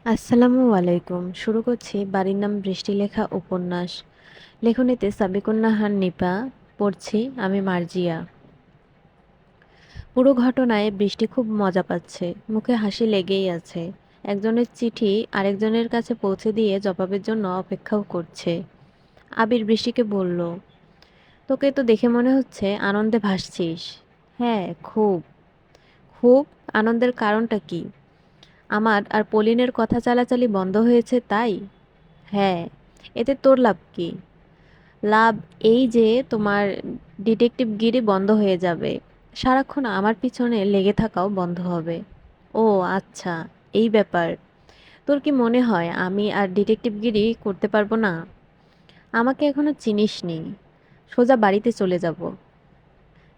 আসসালামু আলাইকুম। শুরু করছি বাড়ির নাম বৃষ্টি লেখা উপন্যাস। লেখনীতে সাবিকুন নাহার নিপা। পড়ছি আমি মার্জিয়া। পুরো ঘটনায় বৃষ্টি খুব মজা পাচ্ছে, মুখে হাসি লেগেই আছে। একজনের চিঠি আরেকজনের কাছে পৌঁছে দিয়ে জবাবের জন্য অপেক্ষাও করছে। আবির বৃষ্টিকে বলল, তোকে তো দেখে মনে হচ্ছে আনন্দে ভাসছিস। হ্যাঁ, খুব খুব। আনন্দের কারণটা কি? আমার আর পলিনের কথা চালাচালি বন্ধ হয়েছে তাই? হ্যাঁ। এতে তোর লাভ কি? লাভ এই যে তোমার ডিটেকটিভগিরি বন্ধ হয়ে যাবে। সারাক্ষণ আমার পিছনে লেগে থাকাও বন্ধ হবে। ও আচ্ছা, এই ব্যাপার। তোর কি মনে হয় আমি আর ডিটেকটিভগিরি করতে পারবো না? আমাকে এখনো চিনিসনি। সোজা বাড়িতে চলে যাব।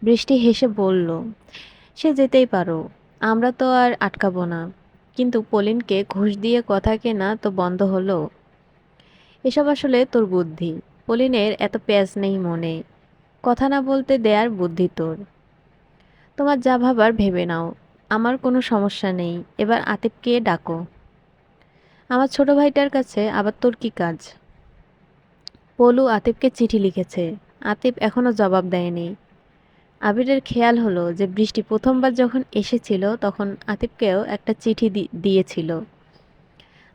বৃষ্টি হেসে বলল, সে যেতেই পারো, আমরা তো আর আটকাবো না। কিন্তু পলিনকে ঘুষ দিয়ে কথা কেনা তো বন্ধ হলো। এসব আসলে তোর বুদ্ধি। পলিনের এত পেঁয়াজ নেই মনে। কথা না বলতে দেয়ার বুদ্ধি তোর। তোমার যা ভাবার ভেবে নাও। আমার কোনো সমস্যা নেই। এবার আতিফকে ডাকো। আমার ছোট ভাইটার কাছে আবার তোর কি কাজ? পলু আতিফকে চিঠি লিখেছে। আতিফ এখনো জবাব দেয়নি। আবিরের খেয়াল হলো যে বৃষ্টি প্রথমবার যখন এসেছিল তখন আতিফকেও একটা চিঠি দিয়েছিল।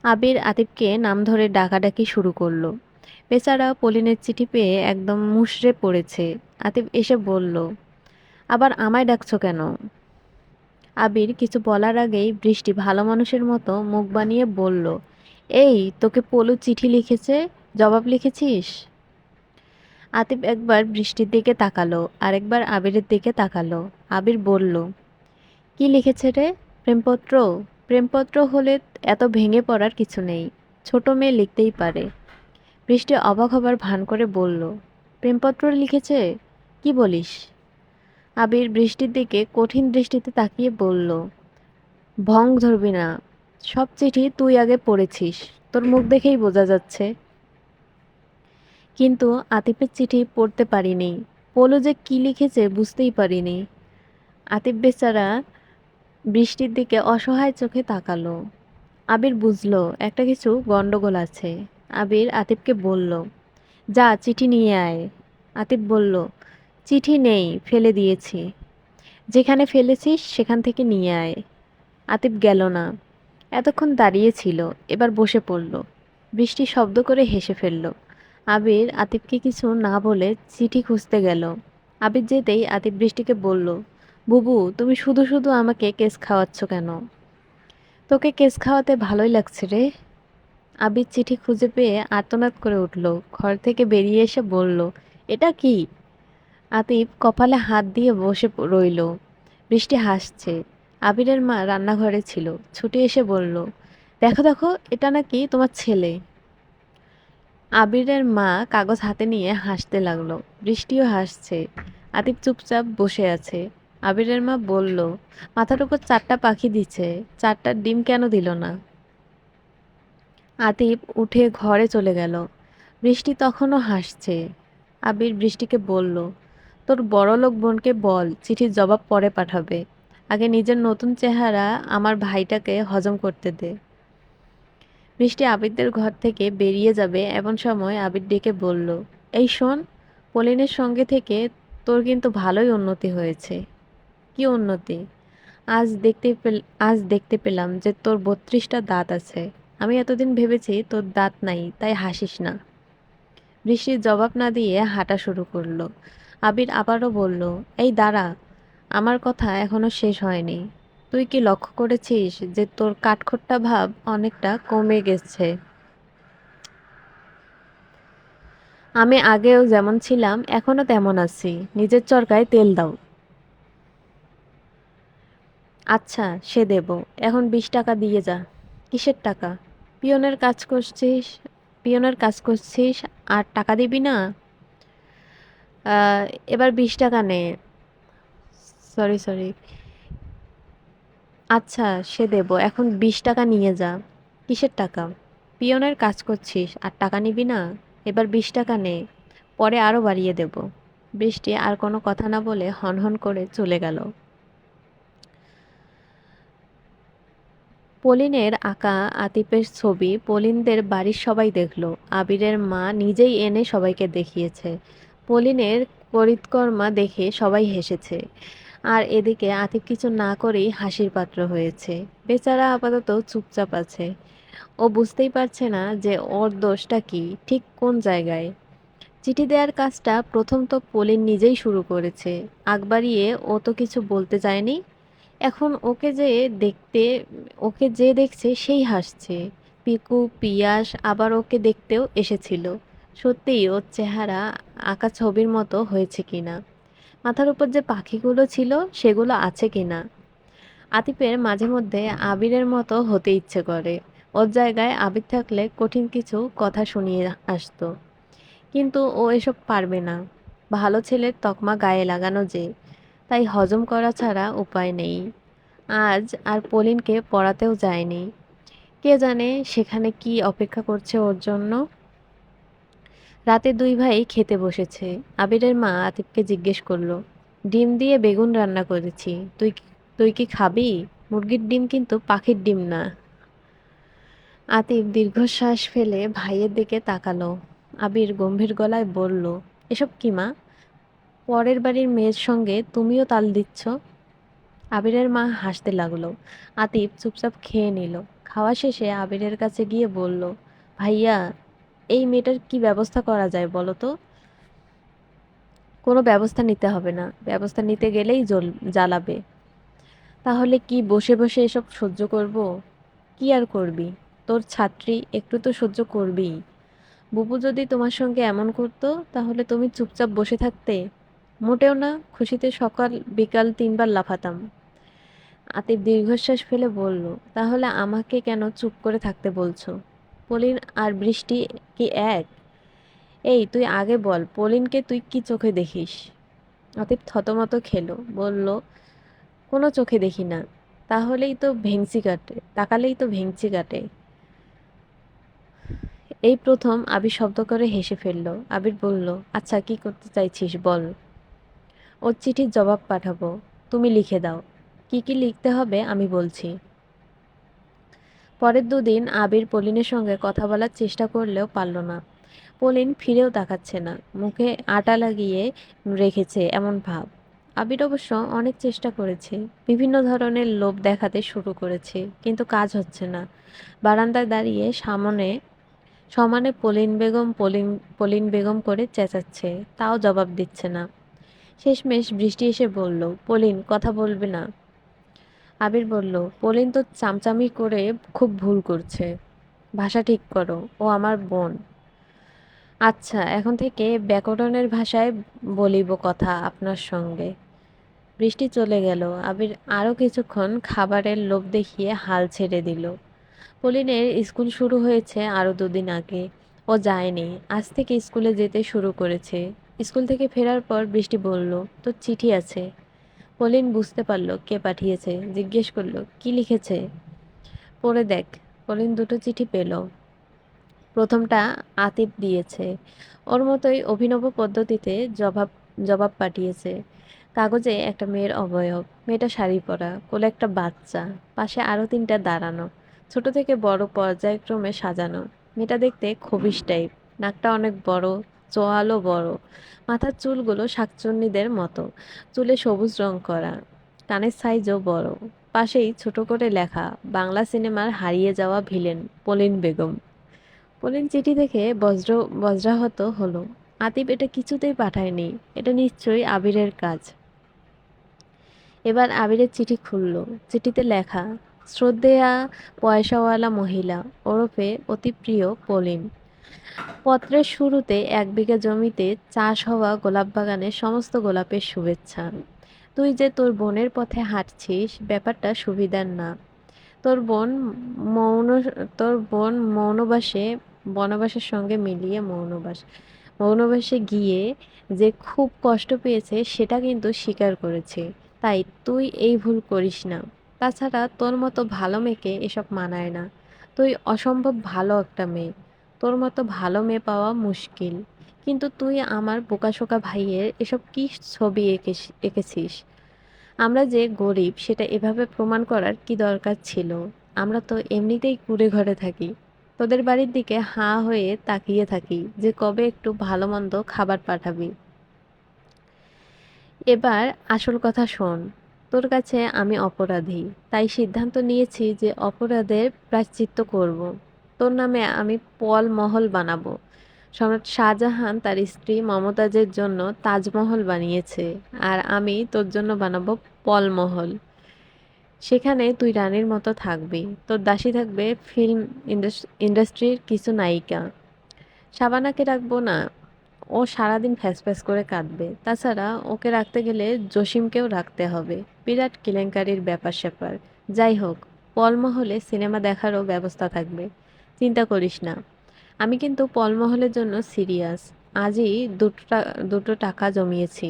আবির আতিফকে নাম ধরে ডাকাডাকি শুরু করলো। বেচারা পলিনের চিঠি পেয়ে একদম মুষড়ে পড়েছে। আতিফ এসে বলল, আবার আমায় ডাকছো কেন? আবির কিছু বলার আগেই বৃষ্টি ভালো মানুষের মতো মুখ বানিয়ে বলল, এই তোকে পলু চিঠি লিখেছে, জবাব লিখেছিস? আতিফ একবার বৃষ্টির দিকে তাকালো, আরেকবার আবিরের দিকে তাকালো। আবির বলল, কি লিখেছে রে? প্রেমপত্র? প্রেমপত্র হলে এত ভেঙে পড়ার কিছু নেই। ছোট মেয়ে লিখতেই পারে। বৃষ্টি অবাক হবার ভান করে বলল, প্রেমপত্র লিখেছে? কি বলিস? আবির বৃষ্টির দিকে কঠিন দৃষ্টিতে তাকিয়ে বলল, ভং ধরবি না। সব চিঠি তুই আগে পড়েছিস, তোর মুখ দেখেই বোঝা যাচ্ছে। কিন্তু আতিফের চিঠি পড়তে পারিনি। পলু যে কি লিখেছে বুঝতেই পারিনি। আতিফ বেচারা বৃষ্টির দিকে অসহায় চোখে তাকালো। আবির বুঝলো একটা কিছু গন্ডগোল আছে। আবির আতিফকে বলল, যা চিঠি নিয়ে আয়। আতিফ বলল, চিঠি নেই, ফেলে দিয়েছি। যেখানে ফেলেছিস সেখান থেকে নিয়ে আয়। আতিফ গেল না। এতক্ষণ দাঁড়িয়ে ছিল, এবার বসে পড়ল। বৃষ্টি শব্দ করে হেসে ফেলল। আবির আতিফকে কিছু না বলে চিঠি খুঁজতে গেল। আবির যেতেই আতিফ বৃষ্টিকে বলল, বুবু তুমি শুধু শুধু আমাকে কেস খাওয়াচ্ছ কেন? তোকে কেস খাওয়াতে ভালোই লাগছে রে। আবির চিঠি খুঁজে পেয়ে আর্তনাদ করে উঠল। ঘর থেকে বেরিয়ে এসে বলল, এটা কি? আতিফ কপালে হাত দিয়ে বসে রইল। বৃষ্টি হাসছে। আবিরের মা রান্নাঘরে ছিল, ছুটে এসে বলল, দেখো দেখো, এটা নাকি তোমার ছেলে। আবিরের মা কাগজ হাতে নিয়ে হাসতে লাগলো। বৃষ্টিও হাসছে। আতিফ চুপচাপ বসে আছে। আবিরের মা বলল, মাথার উপর 4টা পাখি দিছে, 4টা ডিম কেন দিল না? আতিফ উঠে ঘরে চলে গেল। বৃষ্টি তখনও হাসছে। আবির বৃষ্টিকে বলল, তোর বড়লোক বোনকে বল চিঠির জবাব পরে পাঠাবে। আগে নিজের নতুন চেহারা আমার ভাইটাকে হজম করতে দে। বৃষ্টি আবিরদের ঘর থেকে বেরিয়ে যাবে এমন সময় আবির ডেকে বলল, এই শোন, পলিনের সঙ্গে থেকে তোর কিন্তু ভালোই উন্নতি হয়েছে। কি উন্নতি? আজ দেখতে পেলাম যে তোর 32টা দাঁত আছে। আমি এতদিন ভেবেছি তোর দাঁত নাই, তাই হাসিস না। বৃষ্টির জবাব না দিয়ে হাঁটা শুরু করলো। আবির আবারও বলল, এই দাঁড়া, আমার কথা এখনো শেষ হয়নি। তুই কি লক্ষ্য করেছিস যে তোর কাঠখোট্টা ভাব অনেকটা কমে গেছে? আমি আগেও যেমন ছিলাম এখনো তেমন আছি। নিজের চরকায় তেল দাও। আচ্ছা, সে দেব। এখন 20 টাকা দিয়ে যা। কিসের টাকা? পিয়নের কাজ করছিস? পিয়নের কাজ করছিস আর টাকা দিবি না? আহ, এবার 20 টাকা নে। Sorry sorry. আচ্ছা, সে দেব। এখন 20 টাকা নিয়ে যা। কিসের টাকা? পিয়নের কাজ করছিস আর টাকা নিবি না? এবার 20 টাকা নে, পরে আরো বাড়িয়ে দেব। বৃষ্টি আর কোনো কথা না বলে হনহন করে চলে গেল। পলিনের আঁকা আতিফের ছবি পলিনদের বাড়ির সবাই দেখলো। আবিরের মা নিজেই এনে সবাইকে দেখিয়েছে। পলিনের করিতকর্মা দেখে সবাই হেসেছে। আর এদিকে আতিফ কিছু না করেই হাসির পাত্র হয়েছে। বেচারা আপাতত চুপচাপ আছে। ও বুঝতেই পারছে না যে ওর দোষটা কি, ঠিক কোন জায়গায়। চিঠি দেওয়ার কাজটা প্রথম তো পলিন নিজেই শুরু করেছে। আগ বাড়িয়ে ও তো কিছু বলতে চায়নি। এখন ওকে যে দেখছে সেই হাসছে। পিকু, পিয়াস আবার ওকে দেখতেও এসেছিল। সত্যিই ওর চেহারা আঁকা ছবির মতো হয়েছে কিনা, মাথার উপর যে পাখিগুলো ছিল সেগুলো আছে কিনা। আতিফের মাঝে মধ্যে আবিরের মতো হতে ইচ্ছে করে। ওর জায়গায় আবির থাকলে কঠিন কিছু কথা শুনিয়ে আসতো। কিন্তু ও এসব পারবে না। ভালো ছেলের তকমা গায়ে লাগানো যে, তাই হজম করা ছাড়া উপায় নেই। আজ আর পলিনকে পড়াতেও যায়নি। কে জানে সেখানে কি অপেক্ষা করছে ওর জন্য। রাতে দুই ভাই খেতে বসেছে। আবিরের মা আতিফকে জিজ্ঞেস করলো, ডিম দিয়ে বেগুন রান্না করেছি, তুই কি খাবি? মুরগির ডিম কিন্তু পাখির ডিম না। আতিফ দীর্ঘশ্বাস ফেলে ভাইয়ের দিকে তাকালো। আবির গম্ভীর গলায় বলল, এসব কি মা? পরের বাড়ির মেয়ের সঙ্গে তুমিও তাল দিচ্ছ? আবিরের মা হাসতে লাগলো। আতিফ চুপচাপ খেয়ে নিল। খাওয়া শেষে আবিরের কাছে গিয়ে বলল, ভাইয়া, এই মেয়েটার কি ব্যবস্থা করা যায় বলো তো? কোনো ব্যবস্থা নিতে হবে না, ব্যবস্থা নিতে গেলেই জ্বালাবে। তাহলে কি বসে বসে এসব সহ্য করব? কি আর করবি? তোর ছাত্রী, একটু তো সহ্য করবিই। বুবু যদি তোমার সঙ্গে এমন করতো তাহলে তুমি চুপচাপ বসে থাকতে? মোটেও না, খুশিতে সকাল বিকাল 3 বার লাফাতাম। আতিফ দীর্ঘশ্বাস ফেলে বলল, তাহলে আমাকে কেন চুপ করে থাকতে বলছো? পলিন আর বৃষ্টি কি এক? এই তুই আগে বল, পলিনকে তুই কি চোখে দেখিস? আতিফ থতমত খেলো, বলল, কোনো চোখে দেখি না। তাকালেই তো ভেংচি কাটে। এই প্রথম আবির শব্দ করে হেসে ফেলল। আবির বলল, আচ্ছা কি করতে চাইছিস বল। ওর চিঠির জবাব পাঠাবো, তুমি লিখে দাও। কি কি লিখতে হবে আমি বলছি। পরের 2 দিন আবির পলিনের সঙ্গে কথা বলার চেষ্টা করলেও পারল না। পলিন ফিরেও তাকাচ্ছে না, মুখে আটা লাগিয়ে রেখেছে এমন ভাব। আবির অবশ্য অনেক চেষ্টা করেছে, বিভিন্ন ধরনের লোভ দেখাতে শুরু করেছে, কিন্তু কাজ হচ্ছে না। বারান্দায় দাঁড়িয়ে সমানে পলিন বেগম করে চেঁচাচ্ছে, তাও জবাব দিচ্ছে না। শেষমেশ বৃষ্টি এসে বলল, পলিন কথা বলবে না? আবির বলল, পলিন তো চামচামি করে খুব ভুল করছে। ভাষা ঠিক করো, ও আমার বোন। আচ্ছা, এখন থেকে ব্যাকরণের ভাষায় বলিব কথা আপনার সঙ্গে। বৃষ্টি চলে গেল। আবির আরও কিছুক্ষণ খাবারের লোভ দেখিয়ে হাল ছেড়ে দিল। পলিনের স্কুল শুরু হয়েছে আরও 2 দিন আগে। ও যায়নি, আজ থেকে স্কুলে যেতে শুরু করেছে। স্কুল থেকে ফেরার পর বৃষ্টি বলল, তোর চিঠি আছে। পলিন বুঝতে পারল কে পাঠিয়েছে, জিজ্ঞেস করলো, কি লিখেছে? পড়ে দেখ। পলিন 2টো চিঠি পেল। প্রথমটা আতিফ দিয়েছে। ওর মতোই অভিনব পদ্ধতিতে জবাব জবাব পাঠিয়েছে। কাগজে একটা মেয়ের অবয়ব, মেয়েটা শাড়ি পরা, কোলে একটা বাচ্চা, পাশে আরও 3টা দাঁড়ানো, ছোট থেকে বড় পর্যায়ক্রমে সাজানো। মেয়েটা দেখতে খবিশ টাইপ, নাকটা অনেক বড়, চোয়ালও বড়, মাথার চুলগুলো শাকচুন্নিদের মতো, চুলে সবুজ রং করা, কানের সাইজও বড়। পাশেই ছোট করে লেখা, বাংলা সিনেমার হারিয়ে যাওয়া ভিলেন পলিন বেগম। পলিন চিঠি দেখে বজ্রাহত হলো। আতিফ এটা কিছুতেই পাঠায়নি, এটা নিশ্চয়ই আবিরের কাজ। এবার আবিরের চিঠি খুলল। চিঠিতে লেখা, শ্রদ্ধেয়া পয়সাওয়ালা মহিলা ওরফে অতি প্রিয় পলিন। পত্রের শুরুতে 1 বিঘা জমিতে চাষ হওয়া গোলাপ বাগানের সমস্ত গোলাপের শুভেচ্ছা। তুই যে তোর বোনের পথে হাঁটছিস, ব্যাপারটা সুবিধার না। তোর বোন মৌন তোর বোন বনবাসের সঙ্গে মিলিয়ে মৌনবাসে গিয়ে যে খুব কষ্ট পেয়েছে সেটা কিন্তু স্বীকার করেছে। তাই তুই এই ভুল করিস না। তাছাড়া তোর মতো ভালো মেয়েকে এসব মানায় না। তুই অসম্ভব ভালো একটা মেয়ে। তোর মতো ভালো মেয়ে পাওয়া মুশকিল। কিন্তু তুই আমার বোকাশোকা ভাইয়ের এসব কি ছবি এঁকেছিস? আমরা যে গরিব সেটা এভাবে প্রমাণ করার কি দরকার ছিল? আমরা তো এমনিতেই কুঁড়ে ঘরে থাকি, তোদের বাড়ির দিকে হাঁ হয়ে তাকিয়ে থাকি যে কবে একটু ভালো মন্দ খাবার পাঠাবি। এবার আসল কথা শোন, তোর কাছে আমি অপরাধী, তাই সিদ্ধান্ত নিয়েছি যে অপরাধের প্রায়শ্চিত্ত করব। তোর নামে আমি পল মহল বানাবো। সম্রাট শাহজাহান তার স্ত্রী মমতাজের জন্য তাজমহল বানিয়েছে, আর আমি তোর জন্য বানাবো পল মহল। সেখানে তুই রানীর মতো থাকবি, তোর দাসী থাকবে ফিল্ম ইন্ডাস্ট্রির কিছু নায়িকা। শাবানাকে রাখবো না, ও সারাদিন ফ্যাস ফ্যাস করে কাঁদবে। তাছাড়া ওকে রাখতে গেলে জসিমকেও রাখতে হবে, বিরাট কেলেঙ্কারির ব্যাপার স্যাপার। যাই হোক, পলমহলে সিনেমা দেখারও ব্যবস্থা থাকবে, চিন্তা করিস না। আমি কিন্তু পলমহলের জন্য সিরিয়াস। আজই দুটো টাকা জমিয়েছি,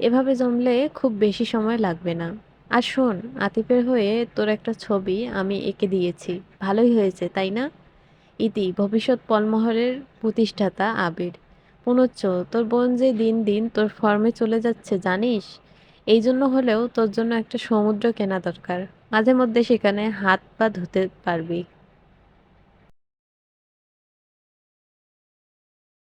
এভাবে জমলে খুব বেশি সময় লাগবে না। আর শোন, আতিফের হয়ে তোর একটা ছবি আমি এঁকে দিয়েছি, ভালোই হয়েছে তাই না? ইতি ভবিষ্যৎ পলমহলের প্রতিষ্ঠাতা আবির। পুনচ্চ, তোর বোন যে দিন দিন তোর ফর্মে চলে যাচ্ছে জানিস? এই জন্য হলেও তোর জন্য একটা সমুদ্র কেনা দরকার, মাঝে মধ্যে সেখানে হাত পা ধুতে পারবি।